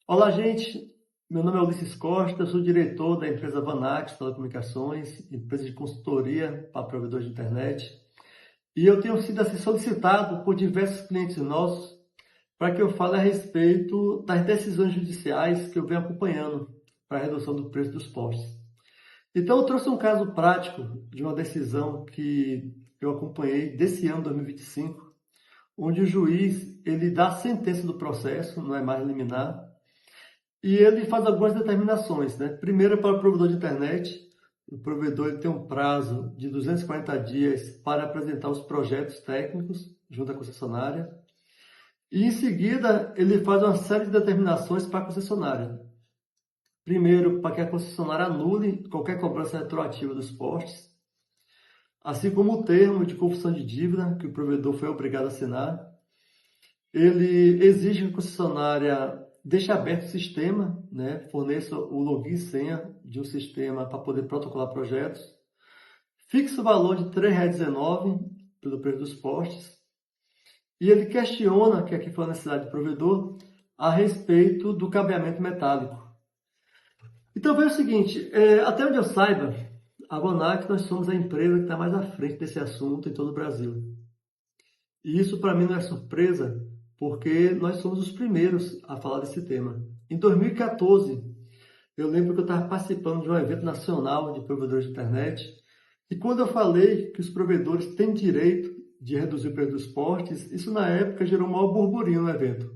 Olá, gente. Meu nome é Ulisses Costa, eu sou diretor da empresa Vanax Telecomunicações, empresa de consultoria para provedores de internet. E eu tenho sido assim, solicitado por diversos clientes nossos para que eu fale a respeito das decisões judiciais que eu venho acompanhando para a redução do preço dos postes. Então, eu trouxe um caso prático de uma decisão que eu acompanhei desse ano 2025, onde o juiz ele dá a sentença do processo, não é mais liminar, e ele faz algumas determinações, né? Primeiro, para o provedor de internet, o provedor ele tem um prazo de 240 dias para apresentar os projetos técnicos junto à concessionária. E em seguida, ele faz uma série de determinações para a concessionária. Primeiro, para que a concessionária anule qualquer cobrança retroativa dos postes, assim como o termo de confissão de dívida que o provedor foi obrigado a assinar. Ele exige que a concessionária deixe aberto o sistema, né? Forneça o login e senha de um sistema para poder protocolar projetos. Fixa o valor de R$ 3,19 pelo preço dos postes. E ele questiona, que aqui foi a necessidade do provedor, a respeito do cabeamento metálico. Então, veja o seguinte, até onde eu saiba, a Vanax, nós somos a empresa que está mais à frente desse assunto em todo o Brasil. E isso para mim não é surpresa, porque nós somos os primeiros a falar desse tema. Em 2014, eu lembro que eu estava participando de um evento nacional de provedores de internet, e quando eu falei que os provedores têm direito de reduzir o preço dos postes, isso na época gerou um maior burburinho no evento.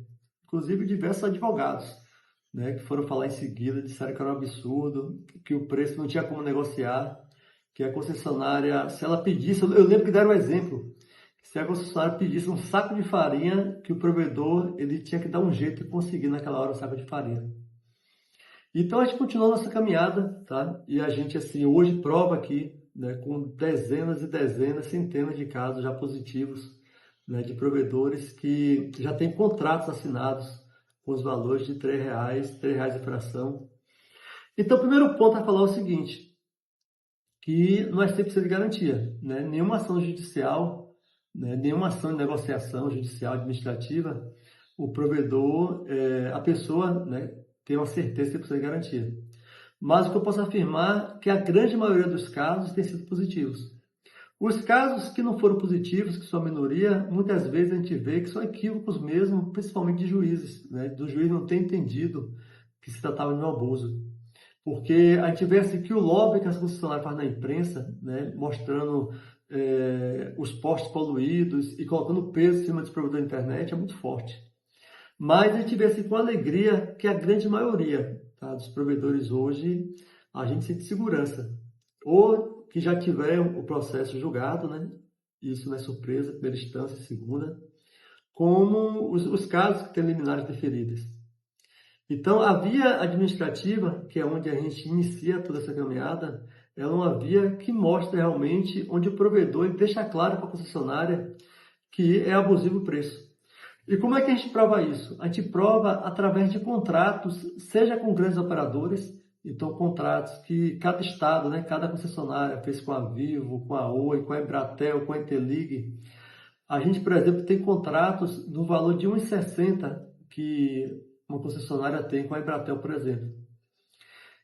Inclusive diversos advogados, né, que foram falar em seguida, disseram que era um absurdo, que o preço não tinha como negociar, que a concessionária, se ela pedisse, eu lembro que deram um exemplo, se a concessionária pedisse um saco de farinha, que o provedor ele tinha que dar um jeito de conseguir naquela hora um saco de farinha. Então a gente continua a nossa caminhada, tá? E a gente assim hoje prova aqui, né, com dezenas e dezenas, centenas de casos já positivos, né, de provedores que já têm contratos assinados com os valores de R$ 3 de fração. Então o primeiro ponto a falar é o seguinte, que nós temos que ser de garantia, né? Nenhuma ação judicial, né, nenhuma ação de negociação judicial administrativa, o provedor, a pessoa, né, tem uma certeza que precisa de garantia. Mas o que eu posso afirmar é que a grande maioria dos casos tem sido positivos. Os casos que não foram positivos, que são a minoria, muitas vezes a gente vê que são equívocos mesmo, principalmente de juízes, né? Do juiz não ter entendido que se tratava de um abuso. Porque a gente vê assim, que o lobby que as concessionárias fazem na imprensa, né, mostrando os postes poluídos e colocando peso em cima dos provedores da internet é muito forte. Mas a gente vê assim, com alegria que a grande maioria, tá, dos provedores hoje, a gente sente segurança. Ou que já tiveram o processo julgado, né? Isso não é surpresa, primeira instância, segunda, como os casos que têm liminares deferidas. Então, a via administrativa, que é onde a gente inicia toda essa caminhada, ela é uma via que mostra realmente onde o provedor deixa claro para a concessionária que é abusivo o preço. E como é que a gente prova isso? A gente prova através de contratos, seja com grandes operadores, então contratos que cada estado, né, cada concessionária fez com a Vivo, com a Oi, com a Embratel, com a Interlig. A gente, por exemplo, tem contratos no valor de 1,60 que uma concessionária tem com a Embratel, por exemplo.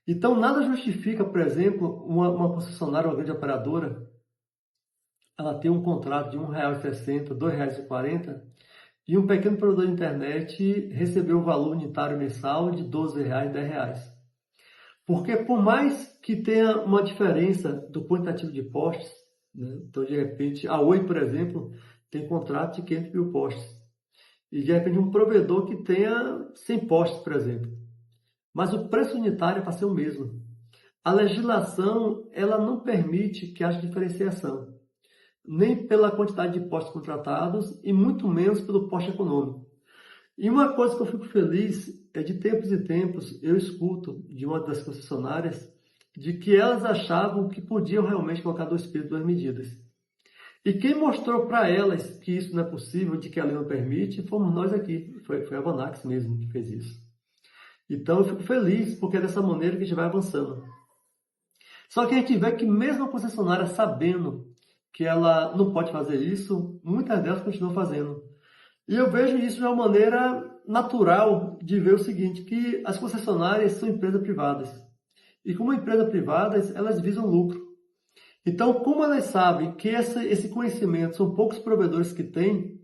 Então, nada justifica, por exemplo, uma concessionária, uma grande operadora, ela tem um contrato de R$ 1,60, R$ 2,40, e um pequeno provedor de internet recebeu o valor unitário mensal de R$ 12,00, R$ 10,00. Porque por mais que tenha uma diferença do quantitativo de postes, né? Então de repente a Oi, por exemplo, tem contrato de 500 mil postes. E de repente um provedor que tenha 100 postes, por exemplo. Mas o preço unitário é para ser o mesmo. A legislação ela não permite que haja diferenciação, nem pela quantidade de postes contratados e muito menos pelo poste econômico. E uma coisa que eu fico feliz é de tempos em tempos eu escuto de uma das concessionárias de que elas achavam que podiam realmente colocar dois pesos, duas medidas. E quem mostrou para elas que isso não é possível, de que a lei não permite, fomos nós aqui. Foi a Vanax mesmo que fez isso. Então eu fico feliz porque é dessa maneira que a gente vai avançando. Só que a gente vê que mesmo a concessionária sabendo que ela não pode fazer isso, muitas delas continuam fazendo. E eu vejo isso de uma maneira natural de ver o seguinte, que as concessionárias são empresas privadas. E como empresas privadas, elas visam lucro. Então, como elas sabem que esse conhecimento são poucos provedores que têm,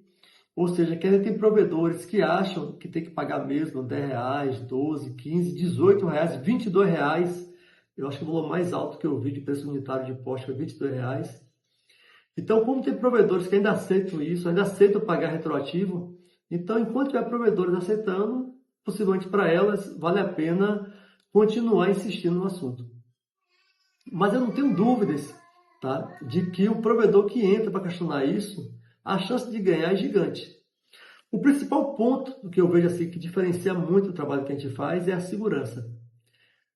ou seja, que ainda tem provedores que acham que tem que pagar mesmo R$10, 12, 15, R$18, R$22. Eu acho que o valor mais alto que eu vi de preço unitário de poste foi R$22. Então, como tem provedores que ainda aceitam isso, ainda aceitam pagar retroativo, então, enquanto tiver provedores aceitando, possivelmente para elas vale a pena continuar insistindo no assunto. Mas eu não tenho dúvidas, tá, de que o provedor que entra para questionar isso, a chance de ganhar é gigante. O principal ponto que eu vejo assim que diferencia muito o trabalho que a gente faz é a segurança.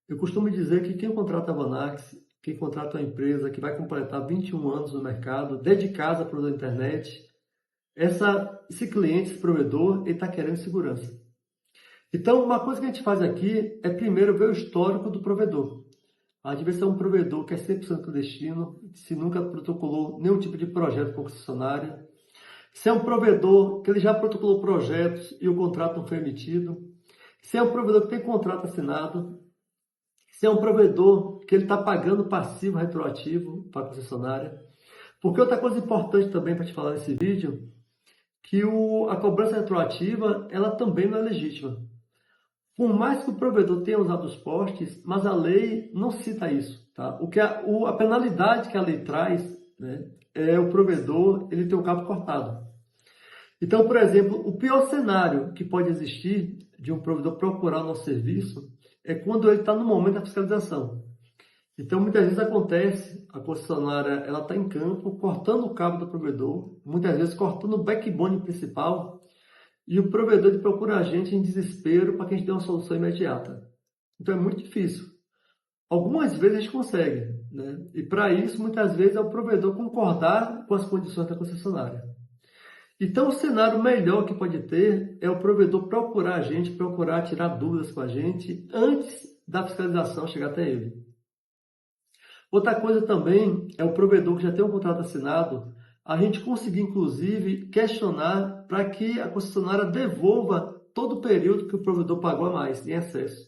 Eu costumo dizer que quem contrata a Vanax, quem contrata uma empresa que vai completar 21 anos no mercado, dedicada para a internet, esse cliente, esse provedor, ele está querendo segurança. Então, uma coisa que a gente faz aqui é primeiro ver o histórico do provedor. Às vezes é um provedor que é 100% clandestino, se nunca protocolou nenhum tipo de projeto concessionário. Se é um provedor que ele já protocolou projetos e o contrato não foi emitido. Se é um provedor que tem contrato assinado. Se é um provedor que ele está pagando passivo retroativo para a concessionária. Porque outra coisa importante também para te falar nesse vídeo, que a cobrança retroativa, ela também não é legítima. Por mais que o provedor tenha usado os postes, mas a lei não cita isso. Tá? A penalidade que a lei traz, né, é o provedor ele ter o cabo cortado. Então, por exemplo, o pior cenário que pode existir de um provedor procurar o nosso serviço é quando ele está no momento da fiscalização. Então, muitas vezes acontece, a concessionária ela está em campo, cortando o cabo do provedor, muitas vezes cortando o backbone principal, e o provedor ele procura a gente em desespero para que a gente dê uma solução imediata. Então, é muito difícil. Algumas vezes a gente consegue, né? E para isso, muitas vezes, é o provedor concordar com as condições da concessionária. Então, o cenário melhor que pode ter é o provedor procurar a gente, procurar tirar dúvidas com a gente antes da fiscalização chegar até ele. Outra coisa também é o provedor que já tem um contrato assinado, a gente conseguir, inclusive, questionar para que a concessionária devolva todo o período que o provedor pagou a mais, em excesso.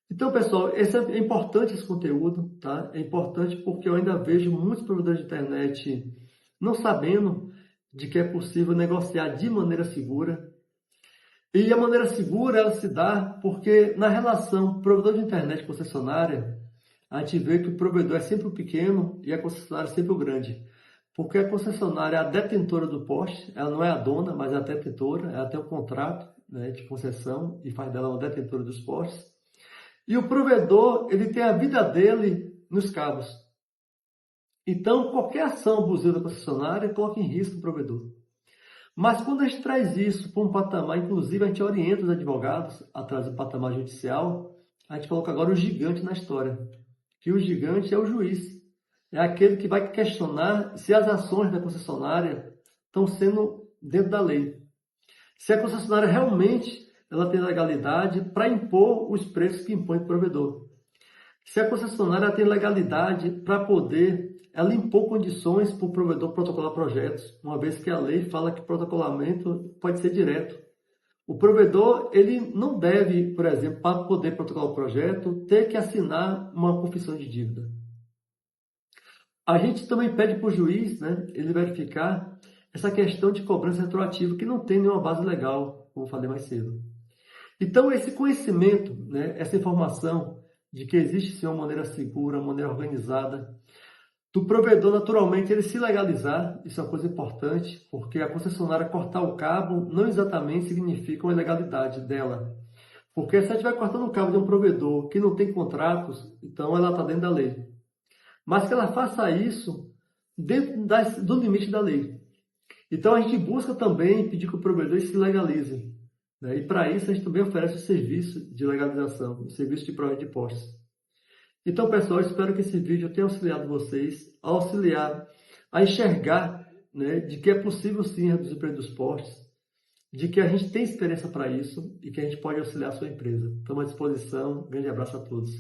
Então, pessoal, é importante esse conteúdo, tá? É importante porque eu ainda vejo muitos provedores de internet não sabendo de que é possível negociar de maneira segura. E a maneira segura ela se dá porque na relação provedor de internet concessionária, a gente vê que o provedor é sempre o pequeno e a concessionária é sempre o grande. Porque a concessionária é a detentora do poste, ela não é a dona, mas é a detentora, ela tem um contrato, né, de concessão e faz dela uma detentora dos postes. E o provedor, ele tem a vida dele nos cabos. Então, qualquer ação abusiva da concessionária coloca em risco o provedor. Mas quando a gente traz isso para um patamar, inclusive a gente orienta os advogados atrás do patamar judicial, a gente coloca agora o gigante na história. Que o gigante é o juiz. É aquele que vai questionar se as ações da concessionária estão sendo dentro da lei. Se a concessionária realmente ela tem legalidade para impor os preços que impõe o provedor. Se a concessionária tem legalidade para poder ela impor condições para o provedor protocolar projetos, uma vez que a lei fala que protocolamento pode ser direto. O provedor ele não deve, por exemplo, para poder protocolar o projeto, ter que assinar uma confissão de dívida. A gente também pede para o juiz, né, ele verificar essa questão de cobrança retroativa, que não tem nenhuma base legal, como eu falei mais cedo. Então, esse conhecimento, né, essa informação de que existe sim uma maneira segura, uma maneira organizada, do provedor, naturalmente, ele se legalizar, isso é uma coisa importante, porque a concessionária cortar o cabo não exatamente significa uma ilegalidade dela. Porque se a gente vai cortando o cabo de um provedor que não tem contratos, então ela está dentro da lei. Mas que ela faça isso dentro do limite da lei. Então a gente busca também pedir que o provedor se legalize, né? E para isso a gente também oferece o serviço de legalização, o serviço de prova de postes. Então, pessoal, espero que esse vídeo tenha auxiliado vocês a auxiliar a enxergar, né, de que é possível sim reduzir o preço dos postes, de que a gente tem experiência para isso e que a gente pode auxiliar a sua empresa. Estamos à disposição. Um grande abraço a todos.